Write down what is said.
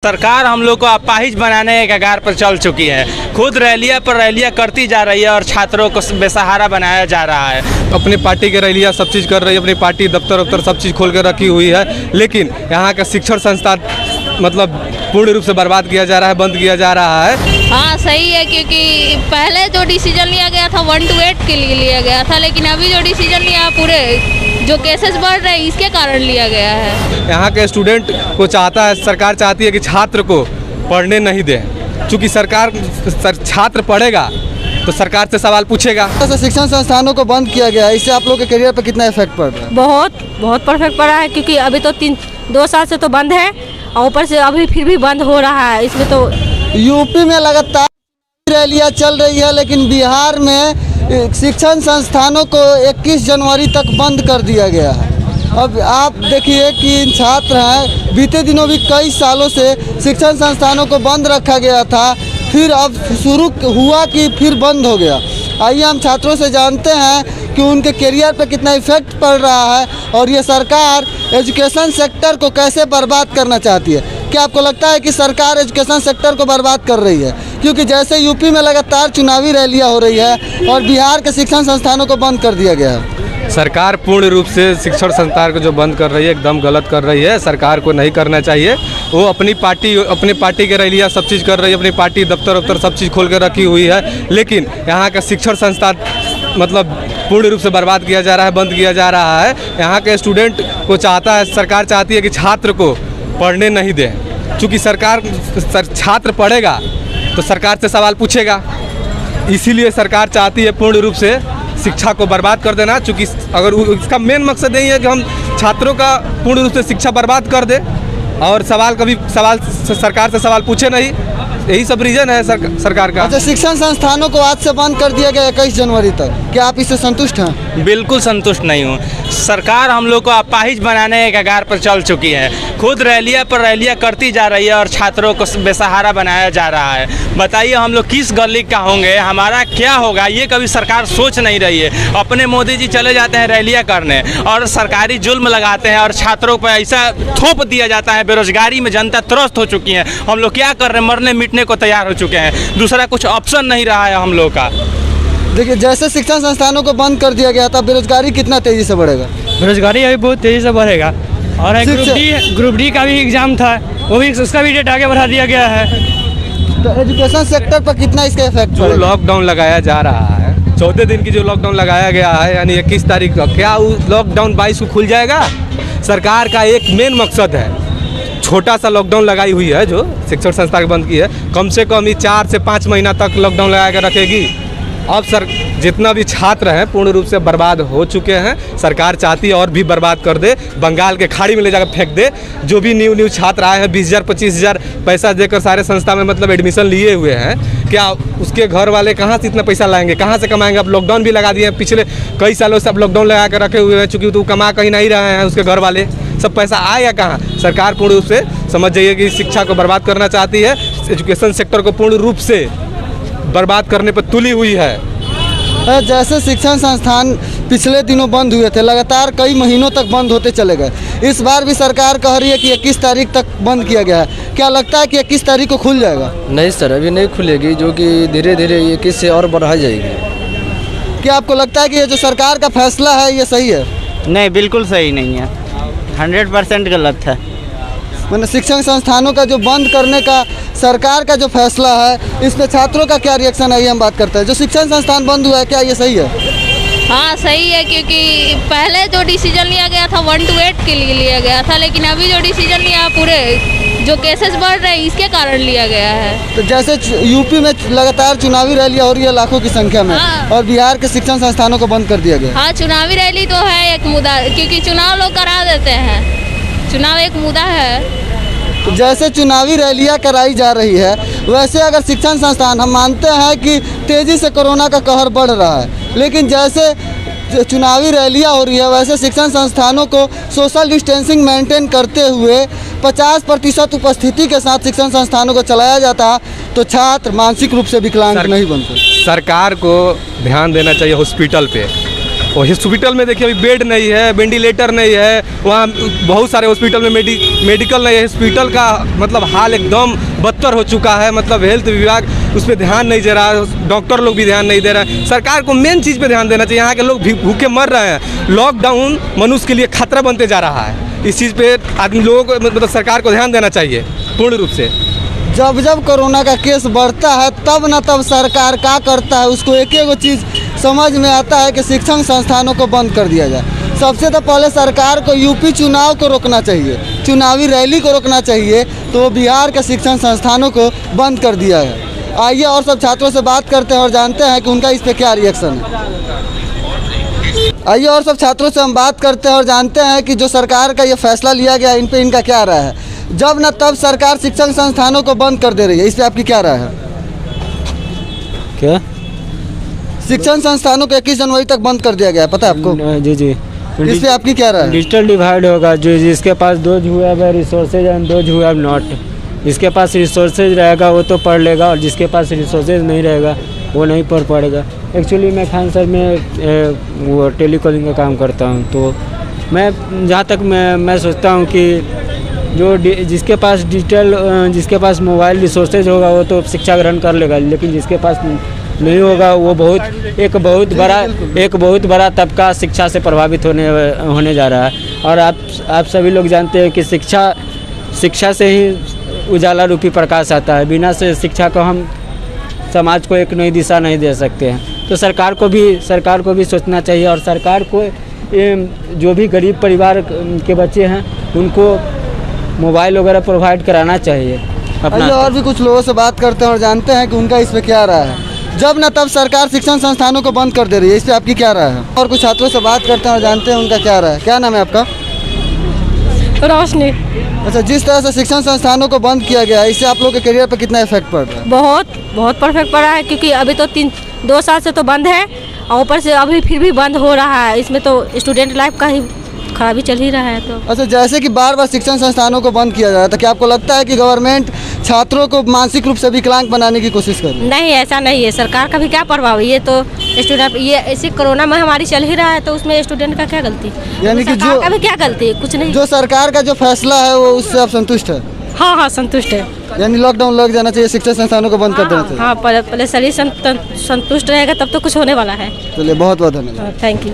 सरकार हम लोग को अपाहिज बनाने के कगार पर चल चुकी है। खुद रैलियां पर रैलियां करती जा रही है और छात्रों को बेसहारा बनाया जा रहा है। अपनी पार्टी की रैलियां सब चीज़ कर रही है, अपनी पार्टी दफ्तर सब चीज़ खोल कर रखी हुई है, लेकिन यहाँ का शिक्षण संस्थान मतलब पूर्ण रूप से बर्बाद किया जा रहा है, बंद किया जा रहा है। हाँ सही है, क्योंकि पहले जो डिसीजन लिया गया था 1 to 8 के लिए लिया गया था, लेकिन अभी जो डिसीजन लिया पूरे जो केसेस बढ़ रहे हैं इसके कारण लिया गया है। यहाँ के स्टूडेंट को चाहता है, सरकार चाहती है कि छात्र को पढ़ने नहीं दे, क्योंकि छात्र पढ़ेगा तो सरकार से सवाल पूछेगा। शिक्षण संस्थानों को बंद किया गया है, इससे आप लोग के करियर पर कितना इफेक्ट पड़ रहा है? बहुत परफेक्ट पड़ा है, क्योंकि अभी तो 2 साल से तो बंद है और ऊपर से अभी फिर भी बंद हो रहा है। इसमें तो यूपी में लगातार रैलियां चल रही है, लेकिन बिहार में शिक्षण संस्थानों को 21 जनवरी तक बंद कर दिया गया है। अब आप देखिए कि छात्र हैं, बीते दिनों भी कई सालों से शिक्षण संस्थानों को बंद रखा गया था, फिर अब शुरू हुआ कि फिर बंद हो गया। आइए हम छात्रों से जानते हैं कि उनके करियर पर कितना इफेक्ट पड़ रहा है और ये सरकार एजुकेशन सेक्टर को कैसे बर्बाद करना चाहती है। क्या आपको लगता है कि सरकार एजुकेशन सेक्टर को बर्बाद कर रही है? क्योंकि जैसे यूपी में लगातार चुनावी रैलियां हो रही है और बिहार के शिक्षण संस्थानों को बंद कर दिया गया है। सरकार पूर्ण रूप से शिक्षण संस्थान को जो बंद कर रही है एकदम गलत कर रही है। सरकार को नहीं करना चाहिए। वो अपनी पार्टी की रैलियां सब चीज़ कर रही है, अपनी पार्टी दफ्तर सब चीज़ खोल कर रखी हुई है, लेकिन यहाँ का शिक्षण संस्थान मतलब पूर्ण रूप से बर्बाद किया जा रहा है, बंद किया जा रहा है। यहाँ के स्टूडेंट को चाहता है, सरकार चाहती है कि छात्र को पढ़ने नहीं दे, क्योंकि छात्र पढ़ेगा तो सरकार से सवाल पूछेगा। इसीलिए सरकार चाहती है पूर्ण रूप से शिक्षा को बर्बाद कर देना, चूँकि अगर इसका मेन मकसद यही है कि हम छात्रों का पूर्ण रूप से शिक्षा बर्बाद कर दे और सवाल सरकार से सवाल पूछे नहीं। यही सब रीज़न है सरकार का। अच्छा, शिक्षण संस्थानों को आज से बंद कर दिया गया 21 जनवरी तक, क्या आप इससे संतुष्ट हैं? बिल्कुल संतुष्ट नहीं हूँ। सरकार हम लोग को अपाहिज बनाने के कगार पर चल चुकी है। खुद रैलियां पर रैलियां करती जा रही है और छात्रों को बेसहारा बनाया जा रहा है। बताइए हम लोग किस गली का होंगे, हमारा क्या होगा, ये कभी सरकार सोच नहीं रही है। अपने मोदी जी चले जाते हैं रैलियां करने और सरकारी जुल्म लगाते हैं और छात्रों पर ऐसा थोप दिया जाता है। बेरोजगारी में जनता त्रस्त हो चुकी है। हम लोग क्या कर रहे हैं, मरने मिटने को तैयार हो चुके हैं। दूसरा कुछ ऑप्शन नहीं रहा है हम लोग का। देखिए, जैसे शिक्षण संस्थानों को बंद कर दिया गया था, बेरोजगारी कितना तेजी से बढ़ेगा? बेरोजगारी अभी बहुत तेजी से बढ़ेगा। और ग्रुप डी का भी एग्जाम था, वो भी उसका भी डेट आगे बढ़ा दिया गया है। तो एजुकेशन सेक्टर पर कितना इसका इफेक्ट जो लॉकडाउन लगाया जा रहा है, 14 दिन की जो लॉकडाउन लगाया गया है, यानी 21 तारीख का, क्या लॉकडाउन 22 को खुल जाएगा? सरकार का एक मेन मकसद है, छोटा सा लॉकडाउन लगाई हुई है जो शिक्षण संस्था बंद की है, कम से कम 4 से 5 महीना तक लॉकडाउन लगा कर रखेगी। अब जितना भी छात्र हैं पूर्ण रूप से बर्बाद हो चुके हैं। सरकार चाहती है और भी बर्बाद कर दे, बंगाल के खाड़ी में ले जाकर फेंक दे। जो भी न्यू छात्र आए हैं 20,000 25,000 पैसा देकर सारे संस्था में मतलब एडमिशन लिए हुए हैं, क्या उसके घर वाले कहाँ से इतना पैसा लाएंगे, कहाँ से कमाएंगे? अब लॉकडाउन भी लगा दिए हैं, पिछले कई सालों से अब लॉकडाउन लगा कर रखे हुए हैं, चूँकि तो कमा कहीं नहीं रहे हैं उसके घर वाले, सब पैसा आएगा कहाँ? सरकार पूर्ण रूप से समझ जाइए कि शिक्षा को बर्बाद करना चाहती है। एजुकेशन सेक्टर को पूर्ण रूप से बर्बाद करने पर तुली हुई है। जैसे शिक्षण संस्थान पिछले दिनों बंद हुए थे, लगातार कई महीनों तक बंद होते चले गए। इस बार भी सरकार कह रही है कि 21 तारीख तक बंद किया गया है। क्या लगता है कि 21 तारीख को खुल जाएगा? नहीं सर, अभी नहीं खुलेगी, जो कि धीरे धीरे 21 से और बढ़ाई जाएगी। क्या आपको लगता है कि ये जो सरकार का फैसला है ये सही है? नहीं, बिल्कुल सही नहीं है, 100% गलत है। मैंने शिक्षण संस्थानों का जो बंद करने का सरकार का जो फैसला है, इसमें छात्रों का क्या रिएक्शन है, ये हम बात करते हैं। जो शिक्षण संस्थान बंद हुआ है, क्या ये सही है? हाँ सही है, क्योंकि पहले जो डिसीजन लिया गया था 1 to 8 के लिए लिया गया था, लेकिन अभी जो डिसीजन लिया पूरे जो केसेस बढ़ रहे हैं इसके कारण लिया गया है। तो जैसे यूपी में लगातार चुनावी रैलियां हो रही है लाखों की संख्या में, हाँ। और बिहार के शिक्षण संस्थानों को बंद कर दिया गया। हाँ, चुनावी रैली तो है एक मुद्दा, क्योंकि चुनाव लोग करा देते हैं, चुनाव एक मुद्दा है। तो जैसे चुनावी रैलियां कराई जा रही है, वैसे अगर शिक्षण संस्थान, हम मानते हैं कि तेज़ी से कोरोना का कहर बढ़ रहा है, लेकिन जैसे चुनावी रैलियां हो रही है, वैसे शिक्षण संस्थानों को सोशल डिस्टेंसिंग मेंटेन करते हुए 50% उपस्थिति के साथ शिक्षण संस्थानों को चलाया जाता, तो छात्र मानसिक रूप से विकलांग नहीं बनते। सरकार को ध्यान देना चाहिए हॉस्पिटल पे। और हॉस्पिटल में देखिए अभी बेड नहीं है, वेंटिलेटर नहीं है, वहाँ बहुत सारे हॉस्पिटल में मेडिकल नहीं है। हॉस्पिटल का मतलब हाल एकदम बदतर हो चुका है। मतलब हेल्थ विभाग उस पर ध्यान नहीं दे रहा है, डॉक्टर लोग भी ध्यान नहीं दे रहा है। सरकार को मेन चीज़ पे ध्यान देना चाहिए। यहाँ के लोग भूखे मर रहे हैं। लॉकडाउन मनुष्य के लिए खतरा बनते जा रहा है। इस चीज़ पे आदमी लोगों को मतलब सरकार को ध्यान देना चाहिए पूर्ण रूप से। जब जब कोरोना का केस बढ़ता है तब न तब सरकार क्या करता है, उसको एक एक चीज़ समझ में आता है कि शिक्षण संस्थानों को बंद कर दिया जाए। सबसे तो पहले सरकार को यूपी चुनाव को रोकना चाहिए, चुनावी रैली को रोकना चाहिए, तो बिहार के शिक्षण संस्थानों को बंद कर दिया है। आइए और सब छात्रों से बात करते हैं और जानते हैं कि उनका इस पर क्या रिएक्शन है। आइए और सब छात्रों से हम बात करते हैं और जानते हैं कि जो सरकार का ये फैसला लिया गया इन पे इनका क्या राय है। जब न तब सरकार शिक्षण संस्थानों को बंद कर दे रही है, इस पे आपकी क्या राय है? क्या शिक्षण संस्थानों को 21 जनवरी तक बंद कर दिया गया है, पता है आपको? जी जी। इस पे आपकी क्या राय है? डिजिटल डिवाइड होगा, जो जिसके पास दोज हुआ है रिसोर्सेज एंड दोज हुआ नॉट। जिसके पास रिसोर्सेज रहेगा वो तो पढ़ लेगा और जिसके पास रिसोर्सेज नहीं रहेगा वो नहीं पढ़ पाएगा। एक्चुअली मैं खान सर में वो टेलीकॉलिंग का काम करता हूँ, तो मैं जहाँ तक मैं सोचता हूँ कि जो जिसके पास जिसके पास मोबाइल रिसोर्सेज होगा वो तो शिक्षा ग्रहण कर लेगा, लेकिन जिसके पास नहीं होगा वो एक बहुत बड़ा तबका शिक्षा से प्रभावित होने जा रहा है। और आप सभी लोग जानते हैं कि शिक्षा से ही उजाला रूपी प्रकाश आता है। बिना से शिक्षा को हम समाज को एक नई दिशा नहीं दे सकते हैं। तो सरकार को भी सोचना चाहिए और सरकार को जो भी गरीब परिवार के बच्चे हैं उनको मोबाइल वगैरह प्रोवाइड कराना चाहिए अपना। और भी कुछ लोगों से बात करते हैं और जानते हैं कि उनका इस पे क्या राय है। जब न तब सरकार शिक्षण संस्थानों को बंद कर दे रही है, इस पे आपकी क्या राय है? और कुछ छात्रों से बात करते हैं और जानते हैं उनका क्या राय है। क्या नाम है आपका? रोशनी। अच्छा, जिस तरह से शिक्षण संस्थानों को बंद किया गया है, इससे आप लोग के करियर पर कितना इफेक्ट पड़ रहा है? बहुत परफेक्ट पड़ा है, क्योंकि अभी तो 2 साल से तो बंद है और ऊपर से अभी फिर भी बंद हो रहा है। इसमें तो स्टूडेंट लाइफ का ही खराबी चल ही रहा है। तो अच्छा, जैसे कि बार बार शिक्षण संस्थानों को बंद किया जा रहा है, तो क्या आपको लगता है कि गवर्नमेंट छात्रों को मानसिक रूप से विकलांग बनाने की कोशिश कर रही है? नहीं, ऐसा नहीं है। सरकार का भी क्या प्रभाव है? ये तो स्टूडेंट, ये ऐसे कोरोना महामारी चल ही रहा है, तो उसमें स्टूडेंट का क्या गलती? यानी कि सरकार का भी क्या गलती है? कुछ नहीं। जो सरकार का जो फैसला है वो उससे आप संतुष्ट है? हाँ, संतुष्ट है। यानी लॉकडाउन लग जाना चाहिए, शिक्षण संस्थानों को बंद कर देना चाहिए। हाँ, पहले शरीर संतुष्ट रहेगा तब तो कुछ होने वाला है। चलिए, बहुत बहुत धन्यवाद। Thank you.